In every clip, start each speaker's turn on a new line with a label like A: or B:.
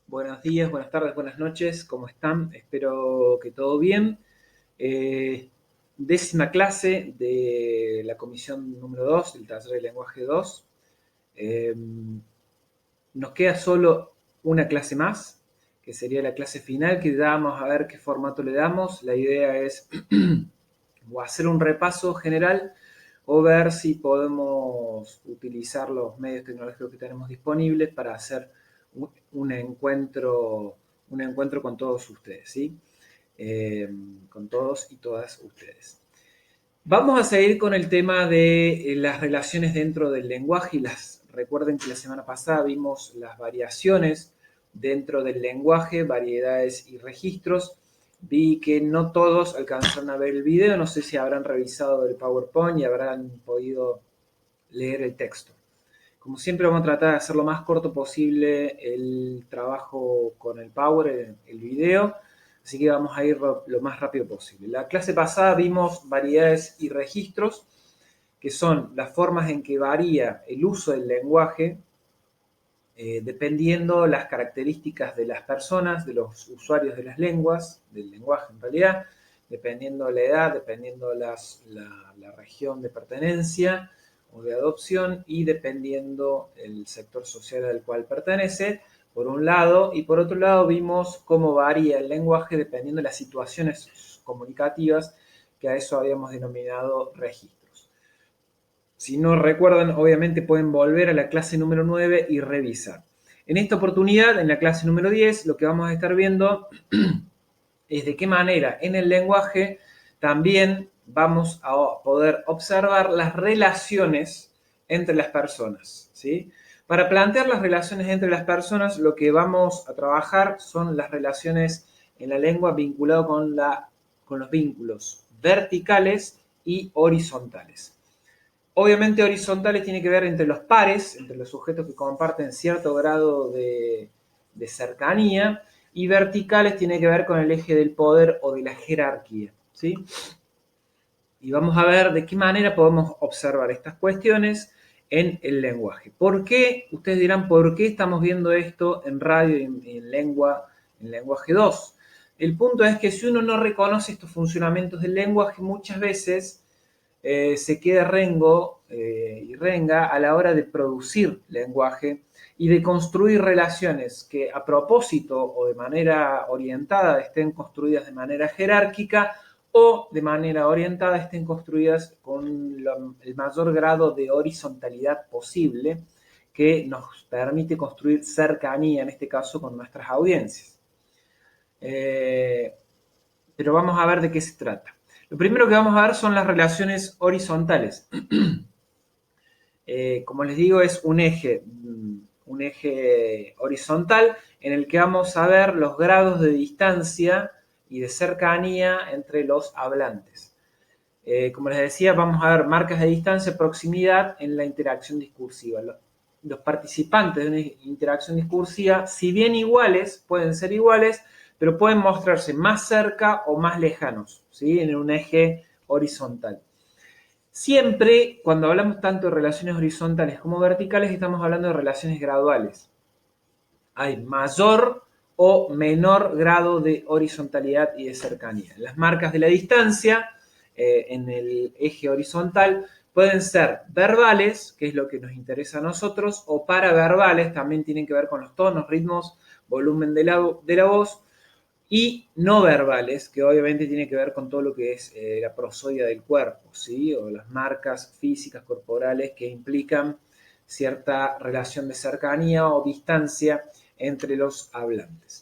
A: Buenos días, buenas tardes, buenas noches, ¿cómo están? Espero que todo bien. Eh, Décima clase de la comisión número 2 del taller de lenguaje 2. Eh, Nos queda solo una clase más, que sería la clase final, que vamos a ver qué formato le damos. La idea es o hacer un repaso general o ver si podemos utilizar los medios tecnológicos que tenemos disponibles para hacer un encuentro, un encuentro con todos ustedes, ¿sí? Con todos y todas ustedes. Vamos a seguir con el tema de las relaciones dentro del lenguaje recuerden que la semana pasada vimos las variaciones dentro del lenguaje, variedades y registros. Vi que no todos alcanzaron a ver el video, no sé si habrán revisado el PowerPoint y habrán podido leer el texto. Como siempre vamos a tratar de hacer lo más corto posible el trabajo con el Power, el video, así que vamos a ir lo más rápido posible. La clase pasada vimos variedades y registros, que son las formas en que varía el uso del lenguaje dependiendo las características de las personas, de los usuarios de las lenguas, del lenguaje en realidad, dependiendo la edad, dependiendo la región de pertenencia o de adopción y dependiendo el sector social al cual pertenece, por un lado, y por otro lado vimos cómo varía el lenguaje dependiendo de las situaciones comunicativas, que a eso habíamos denominado registros. Si no recuerdan, obviamente pueden volver a la clase número 9 y revisar. En esta oportunidad, en la clase número 10, lo que vamos a estar viendo es de qué manera en el lenguaje también vamos a poder observar las relaciones entre las personas, ¿sí? Para plantear las relaciones entre las personas, lo que vamos a trabajar son las relaciones en la lengua vinculado con los vínculos verticales y horizontales. Obviamente horizontales tiene que ver entre los pares, entre los sujetos que comparten cierto grado de cercanía, y verticales tiene que ver con el eje del poder o de la jerarquía, ¿sí? Y vamos a ver de qué manera podemos observar estas cuestiones en el lenguaje. ¿Por qué? Ustedes dirán, ¿por qué estamos viendo esto en radio y en lenguaje 2? El punto es que si uno no reconoce estos funcionamientos del lenguaje, muchas veces se queda rengo y renga a la hora de producir lenguaje y de construir relaciones que a propósito o de manera orientada estén construidas de manera jerárquica o de manera orientada estén construidas con el mayor grado de horizontalidad posible que nos permite construir cercanía, en este caso, con nuestras audiencias. Pero vamos a ver de qué se trata. Lo primero que vamos a ver son las relaciones horizontales. Como les digo, es un eje horizontal en el que vamos a ver los grados de distancia y de cercanía entre los hablantes. Como les decía, vamos a ver marcas de distancia, proximidad en la interacción discursiva. Los participantes de una interacción discursiva, si bien iguales, pueden ser iguales, pero pueden mostrarse más cerca o más lejanos, ¿sí? En un eje horizontal. Siempre, cuando hablamos tanto de relaciones horizontales como verticales, estamos hablando de relaciones graduales. Hay mayor o menor grado de horizontalidad y de cercanía. Las marcas de la distancia en el eje horizontal pueden ser verbales, que es lo que nos interesa a nosotros, o paraverbales, también tienen que ver con los tonos, ritmos, volumen de la voz, y no verbales, que obviamente tiene que ver con todo lo que es la prosodia del cuerpo, ¿sí? O las marcas físicas corporales que implican cierta relación de cercanía o distancia entre los hablantes.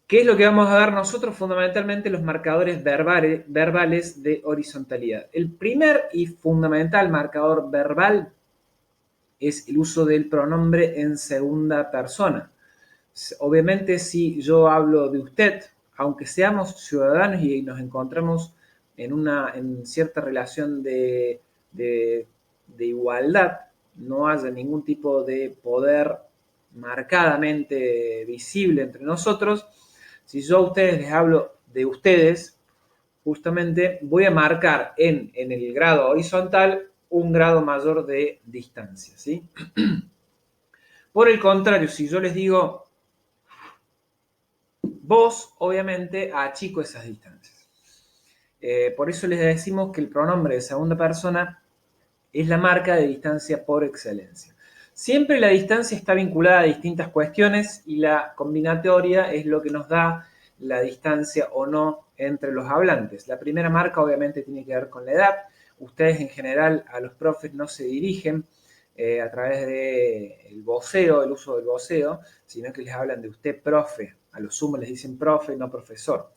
A: ¿Qué es lo que vamos a ver nosotros? Fundamentalmente los marcadores verbales de horizontalidad. El primer y fundamental marcador verbal es el uso del pronombre en segunda persona. Obviamente, si yo hablo de usted, aunque seamos ciudadanos y nos encontramos en cierta relación de igualdad, no haya ningún tipo de poder marcadamente visible entre nosotros, si yo a ustedes les hablo de ustedes, justamente voy a marcar en el grado horizontal un grado mayor de distancia, ¿sí? Por el contrario, si yo les digo Vos, obviamente, achico esas distancias. Por eso les decimos que el pronombre de segunda persona es la marca de distancia por excelencia. Siempre la distancia está vinculada a distintas cuestiones y la combinatoria es lo que nos da la distancia o no entre los hablantes. La primera marca obviamente tiene que ver con la edad. Ustedes en general a los profes no se dirigen a través del voceo, el uso del voceo, sino que les hablan de usted, profe. A lo sumo les dicen profe, no profesor.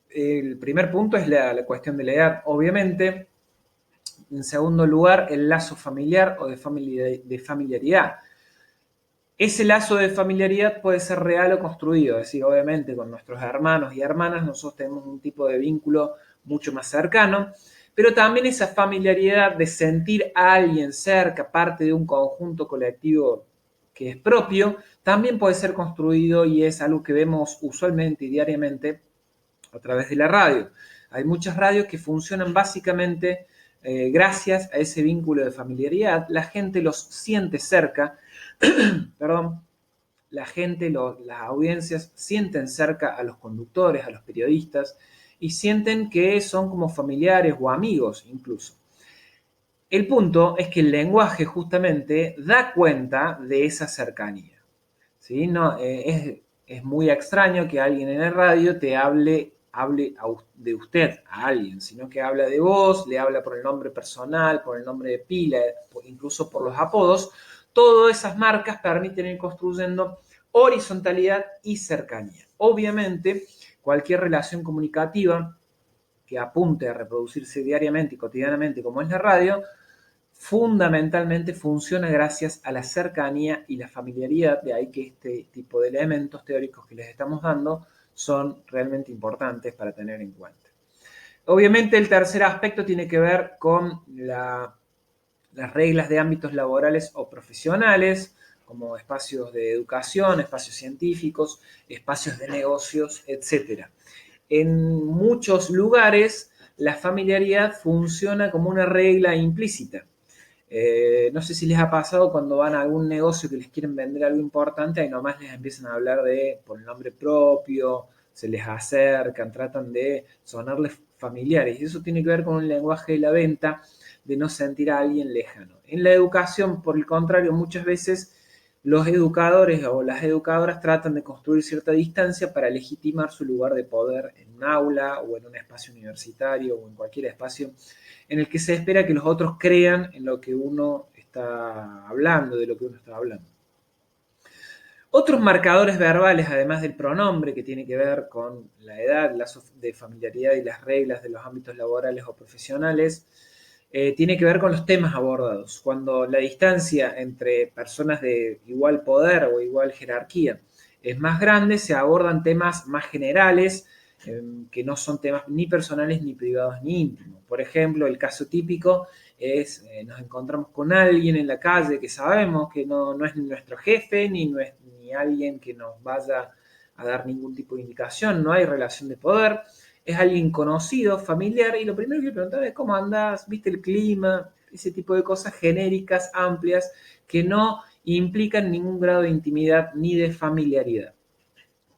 A: El primer punto es la cuestión de la edad, obviamente. En segundo lugar, el lazo familiar o de familiaridad. Ese lazo de familiaridad puede ser real o construido, es decir, obviamente con nuestros hermanos y hermanas nosotros tenemos un tipo de vínculo mucho más cercano, pero también esa familiaridad de sentir a alguien cerca, parte de un conjunto colectivo que es propio, también puede ser construido y es algo que vemos usualmente y diariamente a través de la radio. Hay muchas radios que funcionan básicamente gracias a ese vínculo de familiaridad. La gente los siente cerca, perdón, la gente, las audiencias sienten cerca a los conductores, a los periodistas, y sienten que son como familiares o amigos incluso. El punto es que el lenguaje justamente da cuenta de esa cercanía. ¿Sí? No, es muy extraño que alguien en el radio te hable de usted a alguien, sino que habla de vos, le habla por el nombre personal, por el nombre de pila, incluso por los apodos. Todas esas marcas permiten ir construyendo horizontalidad y cercanía. Obviamente, cualquier relación comunicativa que apunte a reproducirse diariamente y cotidianamente, como es la radio, fundamentalmente funciona gracias a la cercanía y la familiaridad, de ahí que este tipo de elementos teóricos que les estamos dando son realmente importantes para tener en cuenta. Obviamente el tercer aspecto tiene que ver con las reglas de ámbitos laborales o profesionales, como espacios de educación, espacios científicos, espacios de negocios, etc. En muchos lugares la familiaridad funciona como una regla implícita. No sé si les ha pasado cuando van a algún negocio que les quieren vender algo importante, ahí nomás les empiezan a hablar por el nombre propio, se les acercan, tratan de sonarles familiares. Y eso tiene que ver con un lenguaje de la venta, de no sentir a alguien lejano. En la educación, por el contrario, muchas veces los educadores o las educadoras tratan de construir cierta distancia para legitimar su lugar de poder en un aula o en un espacio universitario o en cualquier espacio en el que se espera que los otros crean en lo que uno está hablando, de lo que uno está hablando. Otros marcadores verbales, además del pronombre, que tiene que ver con la edad, lazos de familiaridad y las reglas de los ámbitos laborales o profesionales, tiene que ver con los temas abordados. Cuando la distancia entre personas de igual poder o igual jerarquía es más grande, se abordan temas más generales, que no son temas ni personales, ni privados, ni íntimos. Por ejemplo, el caso típico es, nos encontramos con alguien en la calle que sabemos que no es nuestro jefe, ni alguien que nos vaya a dar ningún tipo de indicación, no hay relación de poder, es alguien conocido, familiar, y lo primero que le preguntaba es cómo andás, viste el clima, ese tipo de cosas genéricas, amplias, que no implican ningún grado de intimidad ni de familiaridad.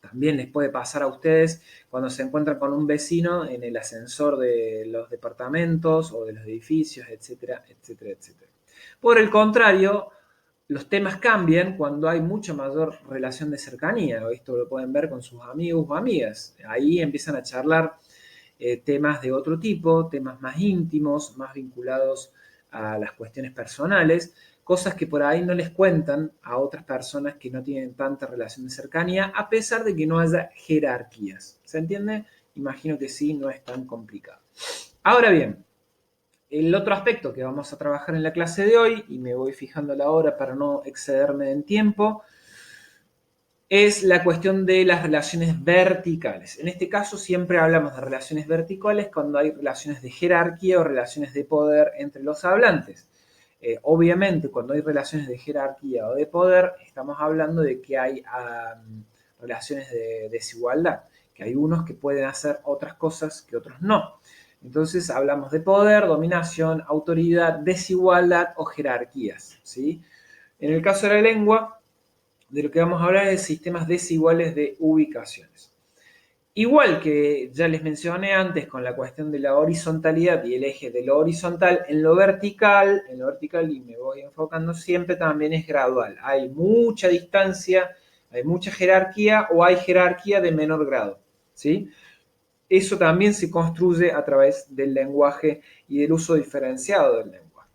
A: También les puede pasar a ustedes cuando se encuentran con un vecino en el ascensor de los departamentos o de los edificios, etcétera, etcétera, etcétera. Por el contrario, los temas cambian cuando hay mucha mayor relación de cercanía. Esto lo pueden ver con sus amigos o amigas. Ahí empiezan a charlar temas de otro tipo, temas más íntimos, más vinculados a las cuestiones personales, cosas que por ahí no les cuentan a otras personas que no tienen tanta relación de cercanía, a pesar de que no haya jerarquías. ¿Se entiende? Imagino que sí, no es tan complicado. Ahora bien, el otro aspecto que vamos a trabajar en la clase de hoy, y me voy fijando la hora para no excederme en tiempo, es la cuestión de las relaciones verticales. En este caso siempre hablamos de relaciones verticales cuando hay relaciones de jerarquía o relaciones de poder entre los hablantes. Obviamente cuando hay relaciones de jerarquía o de poder estamos hablando de que hay relaciones de desigualdad, que hay unos que pueden hacer otras cosas que otros no. Entonces hablamos de poder, dominación, autoridad, desigualdad o jerarquías, ¿sí? En el caso de la lengua, de lo que vamos a hablar es de sistemas desiguales de ubicaciones. Igual que ya les mencioné antes con la cuestión de la horizontalidad y el eje de lo horizontal, en lo vertical, y me voy enfocando siempre, también es gradual. Hay mucha distancia, hay mucha jerarquía o hay jerarquía de menor grado, ¿sí? Eso también se construye a través del lenguaje y del uso diferenciado del lenguaje.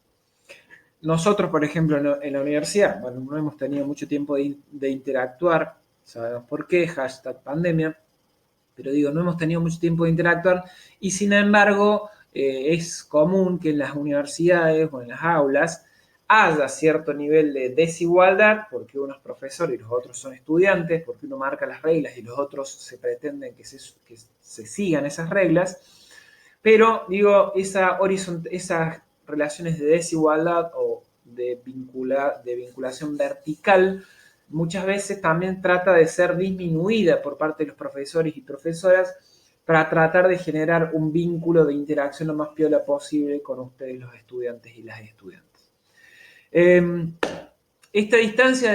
A: Nosotros, por ejemplo, en la universidad, bueno, no hemos tenido mucho tiempo de interactuar, sabemos por qué, hashtag pandemia, pero digo, no hemos tenido mucho tiempo de interactuar y sin embargo es común que en las universidades o en las aulas haya cierto nivel de desigualdad porque uno es profesor y los otros son estudiantes, porque uno marca las reglas y los otros se pretenden que se sigan esas reglas, pero digo, esas relaciones de desigualdad o de vinculación vertical muchas veces también trata de ser disminuida por parte de los profesores y profesoras para tratar de generar un vínculo de interacción lo más piola posible con ustedes, los estudiantes y las estudiantes. Esta distancia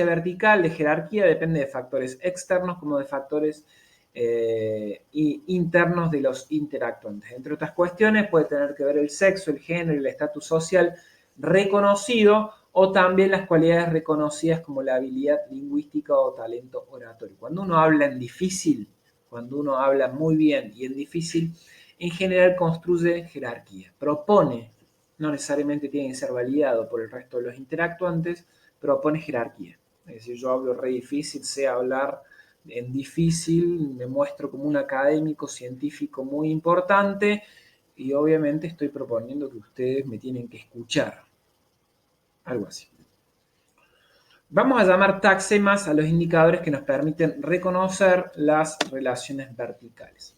A: vertical de jerarquía depende de factores externos como de factores internos de los interactuantes. Entre otras cuestiones puede tener que ver el sexo, el género y el estatus social reconocido o también las cualidades reconocidas como la habilidad lingüística o talento oratorio. Cuando uno habla en difícil, cuando uno habla muy bien y en difícil, en general construye jerarquía, propone, no necesariamente tiene que ser validado por el resto de los interactuantes, propone jerarquía. Es decir, yo hablo re difícil, sé hablar en difícil, me muestro como un académico científico muy importante y obviamente estoy proponiendo que ustedes me tienen que escuchar. Algo así. Vamos a llamar taxemas a los indicadores que nos permiten reconocer las relaciones verticales.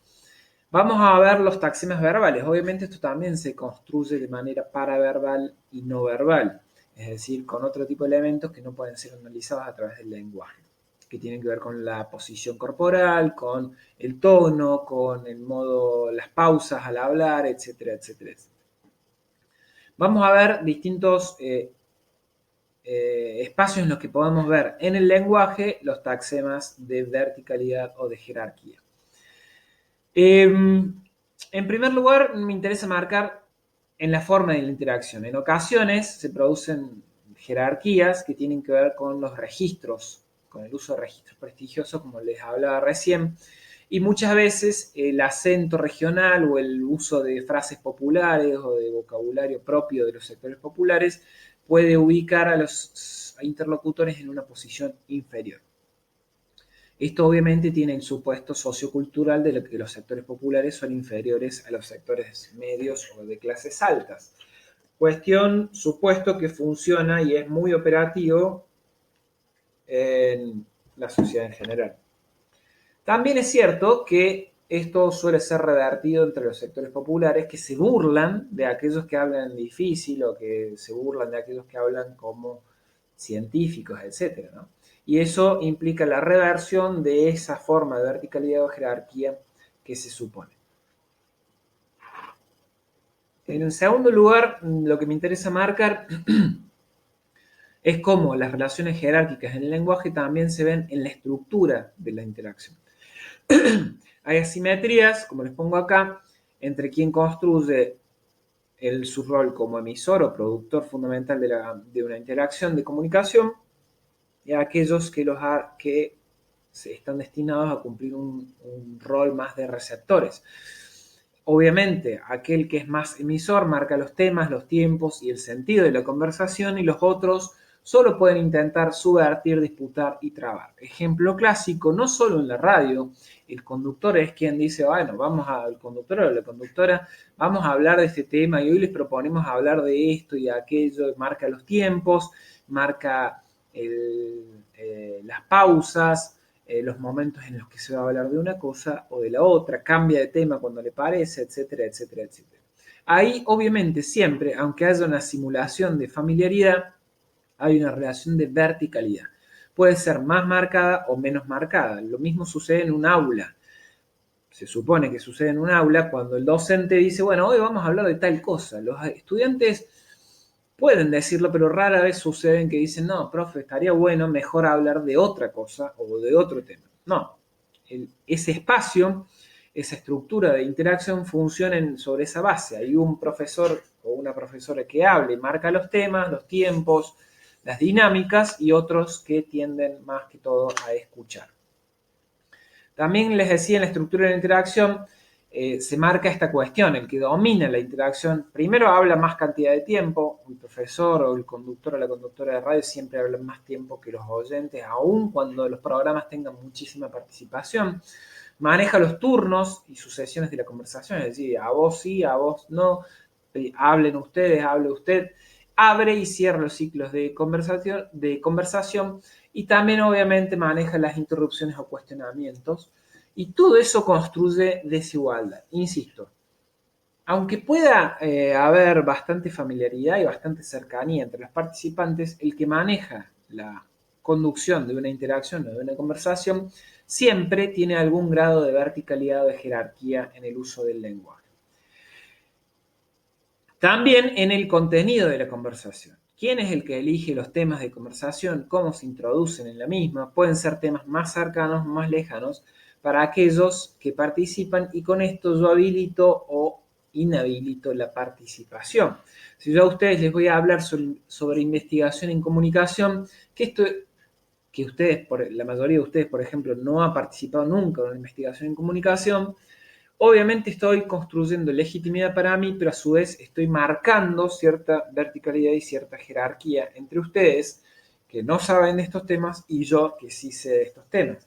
A: Vamos a ver los taxemas verbales. Obviamente esto también se construye de manera paraverbal y no verbal, es decir, con otro tipo de elementos que no pueden ser analizados a través del lenguaje, que tienen que ver con la posición corporal, con el tono, con el modo, las pausas al hablar, etcétera, etcétera, etcétera. Vamos a ver distintos espacios en los que podemos ver en el lenguaje los taxemas de verticalidad o de jerarquía. En primer lugar, me interesa marcar en la forma de la interacción. En ocasiones se producen jerarquías que tienen que ver con los registros, con el uso de registros prestigiosos, como les hablaba recién, y muchas veces el acento regional o el uso de frases populares o de vocabulario propio de los sectores populares puede ubicar a los interlocutores en una posición inferior. Esto obviamente tiene el supuesto sociocultural de que los sectores populares son inferiores a los sectores medios o de clases altas. Supuesto que funciona y es muy operativo en la sociedad en general. También es cierto que esto suele ser revertido entre los sectores populares que se burlan de aquellos que hablan difícil o que se burlan de aquellos que hablan como científicos, etc., ¿no? Y eso implica la reversión de esa forma de verticalidad o jerarquía que se supone. En segundo lugar, lo que me interesa marcar es cómo las relaciones jerárquicas en el lenguaje también se ven en la estructura de la interacción. Hay asimetrías, como les pongo acá, entre quien construye su rol como emisor o productor fundamental de una interacción de comunicación y a aquellos que están destinados a cumplir un rol más de receptores. Obviamente, aquel que es más emisor marca los temas, los tiempos y el sentido de la conversación y los otros solo pueden intentar subvertir, disputar y trabar. Ejemplo clásico, no solo en la radio, el conductor es quien dice, bueno, el conductor o la conductora, vamos a hablar de este tema y hoy les proponemos hablar de esto y de aquello, marca los tiempos, marca las pausas, los momentos en los que se va a hablar de una cosa o de la otra, cambia de tema cuando le parece, etcétera, etcétera, etcétera. Ahí, obviamente, siempre, aunque haya una simulación de familiaridad, hay una relación de verticalidad. Puede ser más marcada o menos marcada. Lo mismo sucede en un aula. Se supone que sucede en un aula cuando el docente dice, bueno, hoy vamos a hablar de tal cosa. Los estudiantes Pueden decirlo, pero rara vez suceden que dicen, no, profe, estaría bueno mejor hablar de otra cosa o de otro tema. No, ese espacio, esa estructura de interacción funciona sobre esa base. Hay un profesor o una profesora que hable, marca los temas, los tiempos, las dinámicas y otros que tienden más que todo a escuchar. También les decía en la estructura de la interacción se marca esta cuestión, el que domina la interacción, primero habla más cantidad de tiempo, el profesor o el conductor o la conductora de radio siempre hablan más tiempo que los oyentes, aun cuando los programas tengan muchísima participación, maneja los turnos y sucesiones de la conversación, es decir, a vos sí, a vos no, hablen ustedes, hable usted, abre y cierra los ciclos de conversación y también obviamente maneja las interrupciones o cuestionamientos y todo eso construye desigualdad. Insisto, aunque pueda haber bastante familiaridad y bastante cercanía entre los participantes, el que maneja la conducción de una interacción o de una conversación siempre tiene algún grado de verticalidad o de jerarquía en el uso del lenguaje. También en el contenido de la conversación. ¿Quién es el que elige los temas de conversación? ¿Cómo se introducen en la misma? Pueden ser temas más cercanos, más lejanos, para aquellos que participan y con esto yo habilito o inhabilito la participación. Si yo a ustedes les voy a hablar sobre investigación en comunicación, que ustedes, la mayoría de ustedes, por ejemplo, no ha participado nunca en una investigación en comunicación, obviamente estoy construyendo legitimidad para mí, pero a su vez estoy marcando cierta verticalidad y cierta jerarquía entre ustedes que no saben de estos temas y yo que sí sé de estos temas.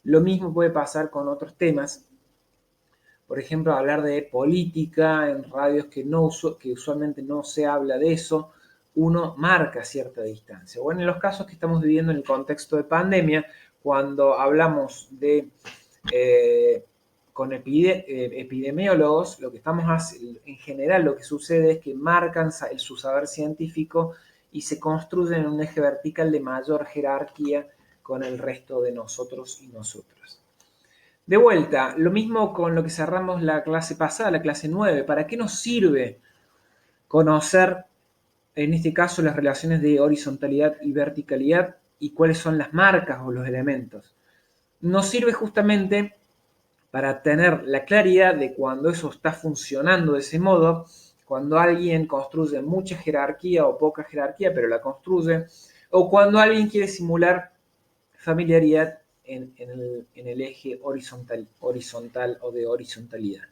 A: Lo mismo puede pasar con otros temas. Por ejemplo, hablar de política en radios que usualmente no se habla de eso, uno marca cierta distancia. Bueno, en los casos que estamos viviendo en el contexto de pandemia, cuando hablamos de con epidemiólogos, lo que estamos haciendo, en general lo que sucede es que marcan su saber científico y se construyen en un eje vertical de mayor jerarquía con el resto de nosotros y nosotras. De vuelta, lo mismo con lo que cerramos la clase pasada, la clase 9. ¿Para qué nos sirve conocer, en este caso, las relaciones de horizontalidad y verticalidad y cuáles son las marcas o los elementos? Nos sirve justamente para tener la claridad de cuando eso está funcionando de ese modo, cuando alguien construye mucha jerarquía o poca jerarquía, pero la construye, o cuando alguien quiere simular familiaridad en el eje horizontal o de horizontalidad.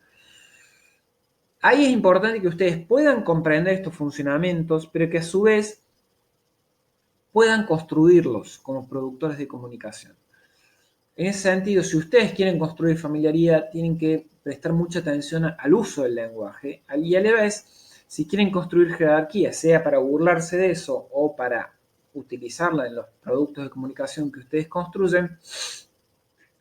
A: Ahí es importante que ustedes puedan comprender estos funcionamientos, pero que a su vez puedan construirlos como productores de comunicación. En ese sentido, si ustedes quieren construir familiaridad, tienen que prestar mucha atención al uso del lenguaje y a la vez, si quieren construir jerarquía, sea para burlarse de eso o para utilizarla en los productos de comunicación que ustedes construyen,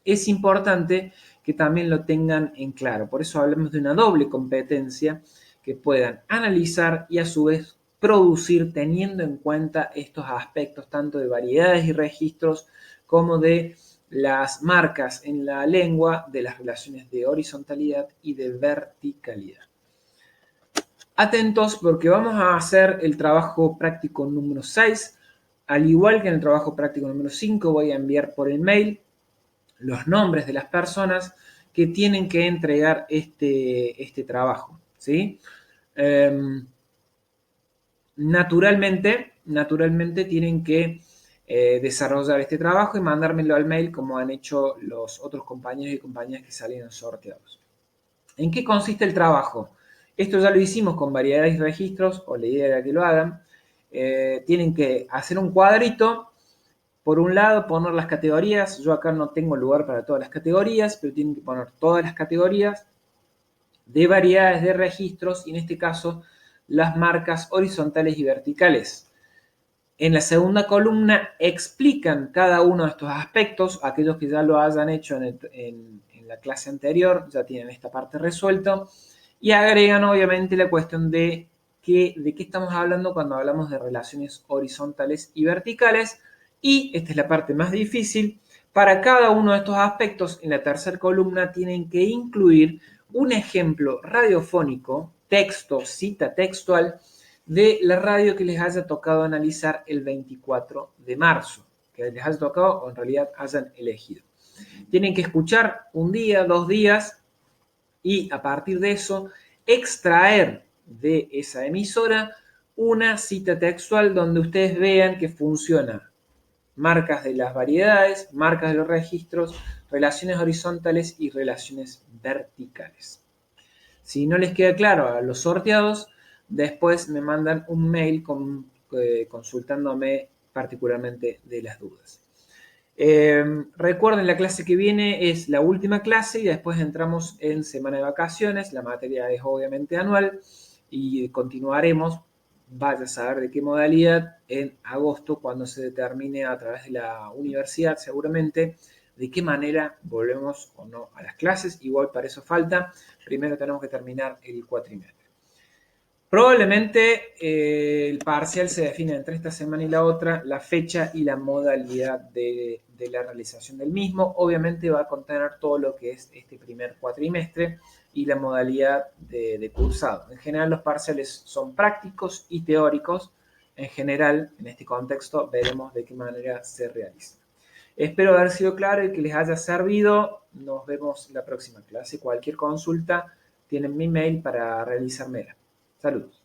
A: es importante que también lo tengan en claro. Por eso hablamos de una doble competencia que puedan analizar y a su vez producir teniendo en cuenta estos aspectos tanto de variedades y registros como de las marcas en la lengua, de las relaciones de horizontalidad y de verticalidad. Atentos porque vamos a hacer el trabajo práctico número 6. Al igual que en el trabajo práctico número 5, voy a enviar por el mail los nombres de las personas que tienen que entregar este trabajo, ¿sí? Naturalmente tienen que desarrollar este trabajo y mandármelo al mail como han hecho los otros compañeros y compañeras que salieron sorteados. ¿En qué consiste el trabajo? Esto ya lo hicimos con variedades y registros, o la idea era que lo hagan. Tienen que hacer un cuadrito. Por un lado, poner las categorías. Yo acá no tengo lugar para todas las categorías, pero tienen que poner todas las categorías de variedades de registros y en este caso las marcas horizontales y verticales. En la segunda columna explican cada uno de estos aspectos. Aquellos que ya lo hayan hecho en la clase anterior ya tienen esta parte resuelta y agregan obviamente la cuestión de qué estamos hablando cuando hablamos de relaciones horizontales y verticales. Y esta es la parte más difícil. Para cada uno de estos aspectos, en la tercera columna tienen que incluir un ejemplo radiofónico, texto, cita textual, de la radio que les haya tocado analizar el 24 de marzo, que les haya tocado o en realidad hayan elegido. Tienen que escuchar un día, 2 días y a partir de eso extraer de esa emisora una cita textual donde ustedes vean que funciona marcas de las variedades, marcas de los registros, relaciones horizontales y relaciones verticales. Si no les queda claro a los sorteados, después me mandan un mail consultándome particularmente de las dudas. Recuerden, la clase que viene es la última clase y después entramos en semana de vacaciones. La materia es obviamente anual y continuaremos, vaya a saber de qué modalidad, en agosto, cuando se determine a través de la universidad seguramente de qué manera volvemos o no a las clases. Igual para eso falta. Primero tenemos que terminar el cuatrimestre. Probablemente el parcial se define entre esta semana y la otra, la fecha y la modalidad de la realización del mismo. Obviamente va a contener todo lo que es este primer cuatrimestre y la modalidad de cursado. En general los parciales son prácticos y teóricos. En general, en este contexto, veremos de qué manera se realiza. Espero haber sido claro y que les haya servido. Nos vemos en la próxima clase. Cualquier consulta, tienen mi mail para realizármela. Saludos.